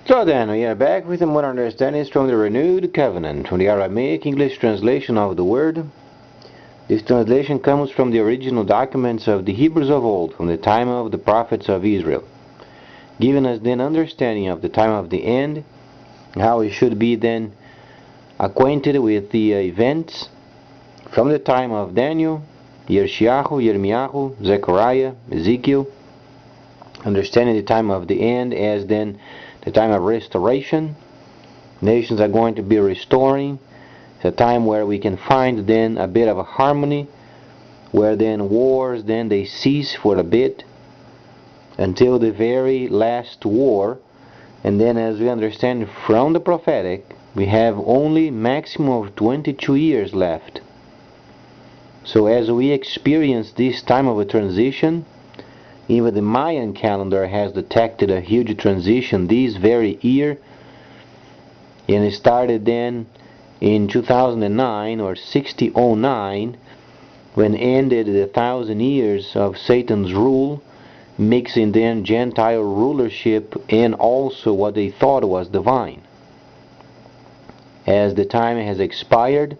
So then, we are back with more understandings from the Renewed Covenant, from the Aramaic English translation of the word. This translation comes from the original documents of the Hebrews of old, from the time of the prophets of Israel, giving us then understanding of the time of the end, how we should be then acquainted with the events from the time of Daniel, Yeshayahu, Yirmiyahu, Zechariah, Ezekiel, understanding the time of the end as then the time of restoration. Nations are going to be restoring. It's a time where we can find then a bit of a harmony, where then wars then they cease for a bit until the very last war. And then, as we understand from the prophetic, we have only maximum of 22 years left. So as we experience this time of a transition, even the Mayan calendar has detected a huge transition this very year, and it started then in 2009 or 6009, when ended the 1,000 years of Satan's rule, mixing then Gentile rulership and also what they thought was divine. As the time has expired,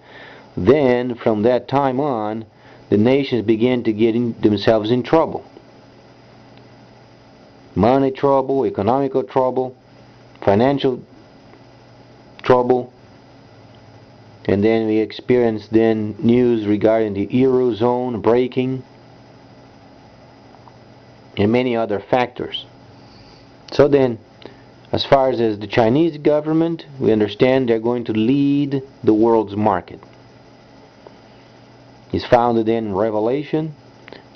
then from that time on, the nations began to get themselves in trouble. Money trouble, economical trouble, financial trouble, and then we experienced then news regarding the Eurozone breaking and many other factors. So then, as far as the Chinese government, we understand they're going to lead the world's market. It's founded in Revelation.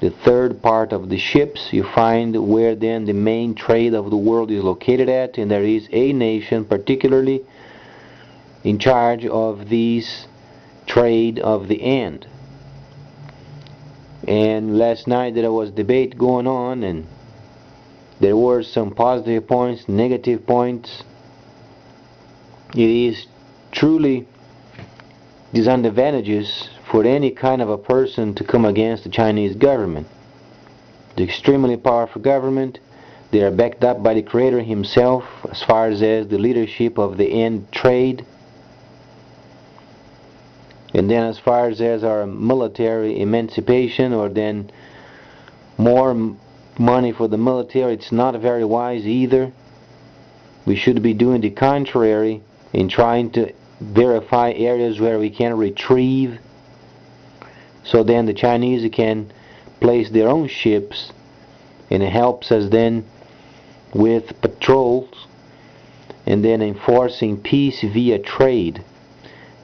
The third part of the ships, you find where then the main trade of the world is located at, and there is a nation particularly in charge of these trade of the end. And last night there was debate going on, and there were some positive points, negative points. It is truly disadvantageous for any kind of a person to come against the Chinese government. The extremely powerful government, they are backed up by the Creator himself as far as the leadership of the end trade. And then as far as our military emancipation, or then more money for the military, it's not very wise either. We should be doing the contrary in trying to verify areas where we can retrieve, so then the Chinese can place their own ships, and it helps us then with patrols and then enforcing peace via trade.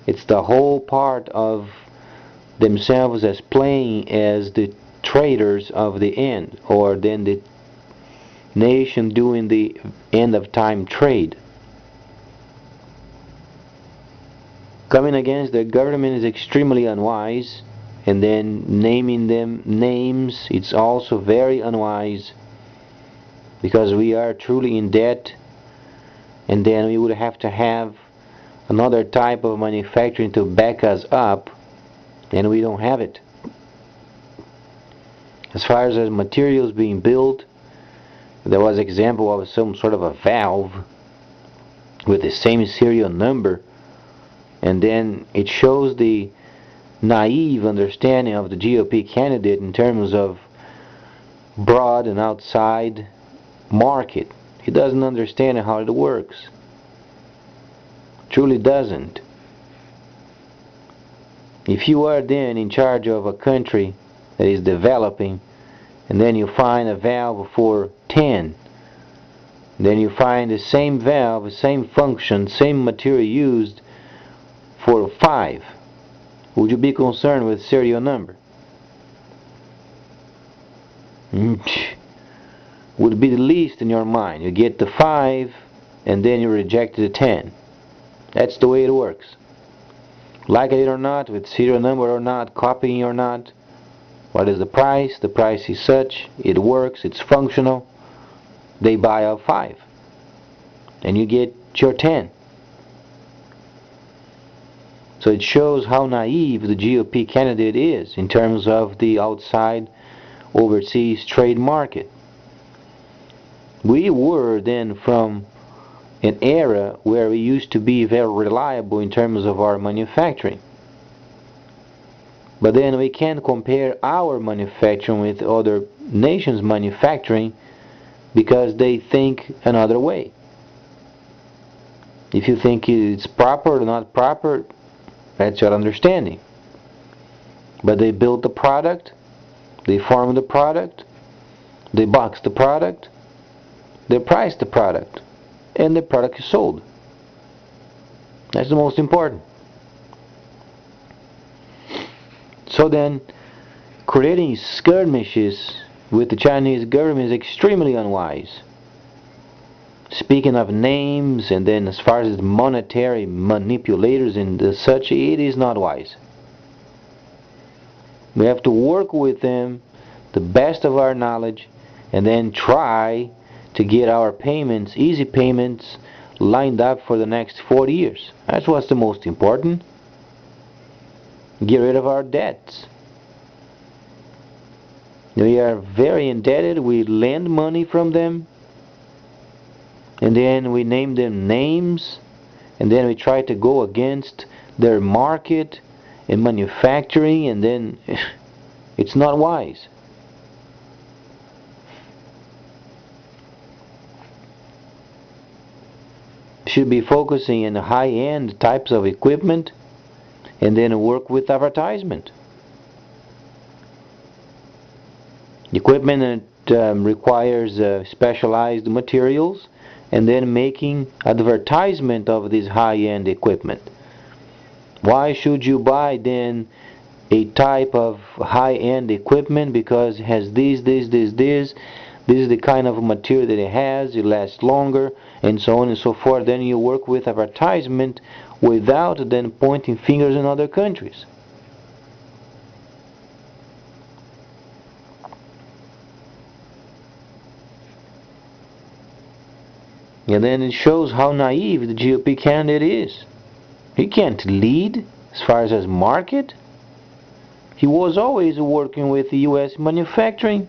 It's the whole part of themselves as playing as the traders of the end, or then the nation doing the end of time trade. Coming against the government is extremely unwise, and then naming them names, it's also very unwise, because we are truly in debt, and then we would have to have another type of manufacturing to back us up, and we don't have it. As far as the materials being built, there was an example of some sort of a valve with the same serial number, and then it shows the naive understanding of the GOP candidate in terms of broad and outside market. He doesn't understand how it works. Truly doesn't. If you are then in charge of a country that is developing, and then you find a valve for 10, then you find the same valve, the same function, same material used for 5, would you be concerned with serial number? Would be the least in your mind. You get the 5 and then you reject the 10. That's the way it works. Like it or not, with serial number or not, copying or not, what is the price? The price is such, it works, it's functional. They buy out 5 and you get your 10. So it shows how naive the GOP candidate is in terms of the outside overseas trade market. We were then from an era where we used to be very reliable in terms of our manufacturing. But then we can't compare our manufacturing with other nations' manufacturing because they think another way. If you think it's proper or not proper, that's your understanding. But they build the product, they farm the product, they box the product, they price the product, and the product is sold. That's the most important. So then, creating skirmishes with the Chinese government is extremely unwise. Speaking of names, and then as far as monetary manipulators and such, it is not wise. We have to work with them the best of our knowledge, and then try to get our payments, easy payments, lined up for the next 40 years. That's what's the most important. Get rid of our debts. We are very indebted. We lend money from them, and then we name them names, and then we try to go against their market and manufacturing, and then it's not wise. Should be focusing on high-end types of equipment, and then work with advertisement. Equipment that requires specialized materials, and then making advertisement of this high-end equipment. Why should you buy then a type of high-end equipment? Because it has this is the kind of material that it has, it lasts longer, and so on and so forth. Then you work with advertisement without then pointing fingers in other countries. And then it shows how naive the GOP candidate is. He can't lead as far as his market. He was always working with the U.S. manufacturing.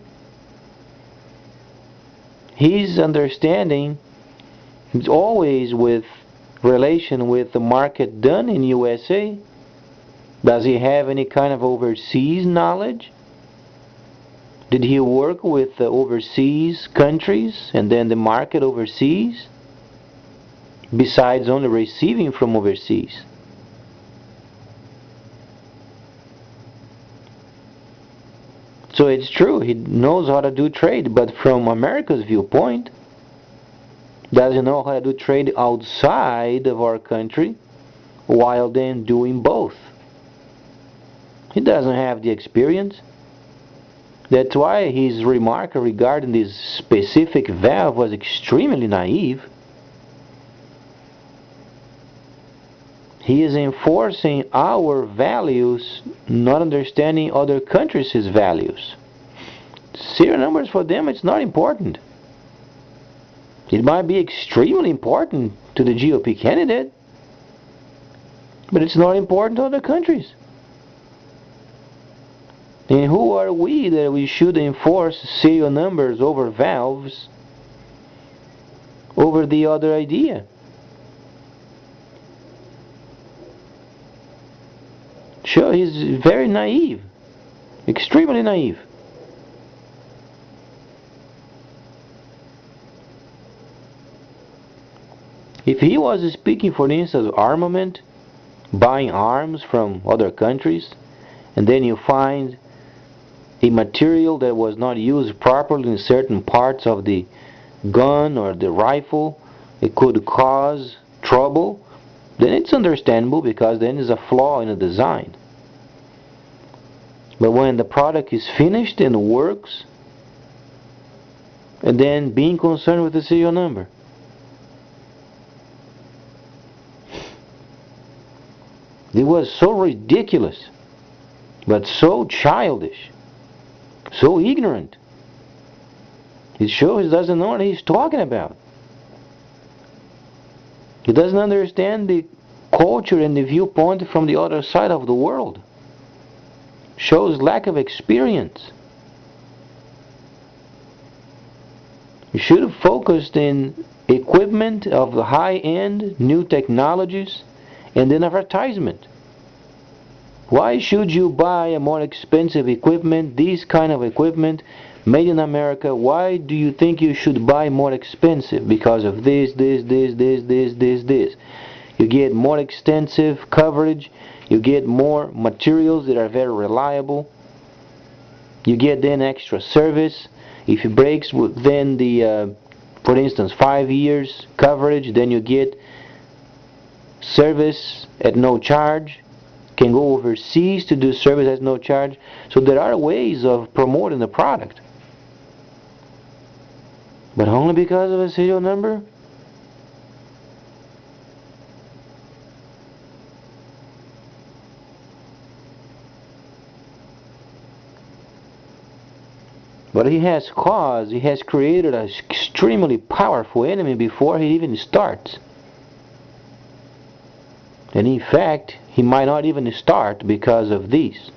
His understanding is always with relation with the market done in USA. Does he have any kind of overseas knowledge? Did he work with the overseas countries and then the market overseas, besides only receiving from overseas? So it's true, he knows how to do trade, but from America's viewpoint, doesn't know how to do trade outside of our country, while then doing both. He doesn't have the experience. That's why his remark regarding this specific valve was extremely naive. He is enforcing our values, not understanding other countries' values. Serial numbers for them, it's not important. It might be extremely important to the GOP candidate, but it's not important to other countries. And who are we that we should enforce serial numbers over valves over the other idea? Sure, he's very naive, extremely naive. If he was speaking, for instance, armament, buying arms from other countries, and then you find a material that was not used properly in certain parts of the gun or the rifle, it could cause trouble, then it's understandable, because then there's a flaw in the design. But when the product is finished and works, and then being concerned with the serial number, it was so ridiculous, but so childish, so ignorant. It shows he doesn't know what he's talking about. He doesn't understand the culture and the viewpoint from the other side of the world. Shows lack of experience. You should have focused in equipment of high-end new technologies, and then advertisement. Why should you buy a more expensive equipment, this kind of equipment made in America? Why do you think you should buy more expensive? Because of this. You get more extensive coverage, you get more materials that are very reliable, you get then extra service. If it breaks within the for instance 5 years coverage, then you get service at no charge. Can go overseas to do service at no charge. So there are ways of promoting the product, but only because of a serial number. But he has caused, he has created an extremely powerful enemy before he even starts. And in fact, he might not even start because of these.